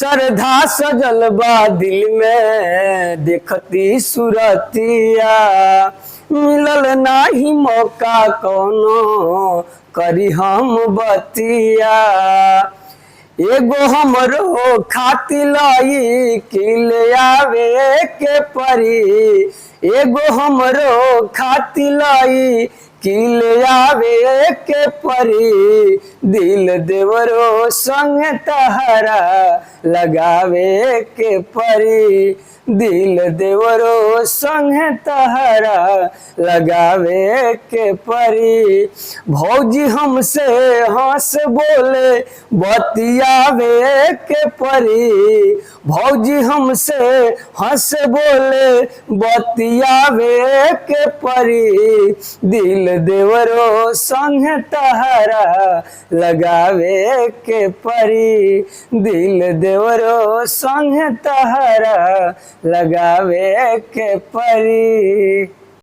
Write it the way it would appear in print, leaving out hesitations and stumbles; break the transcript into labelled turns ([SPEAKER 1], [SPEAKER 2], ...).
[SPEAKER 1] श्रद्धा सजल बा दिल में देखती सुरतिया, मिलल नाही मौका कोनो करी हम बतिया। एगो हमरो खातिर लाई किल आवे के परी, एगो हमरो खातिर लाई किल आवे के परी, दिल देवरो संग तहरा लगावे के परी, दिल देवरो संग तहरा लगावे के परी। भौजी हमसे हंस बोले बतियावे के परी, भौजी हमसे हंस बोले बतियावे के परी, दिल देवरो संग तहरा लगावे के परी, दिल देवरो संग तहरा लगावे के परी।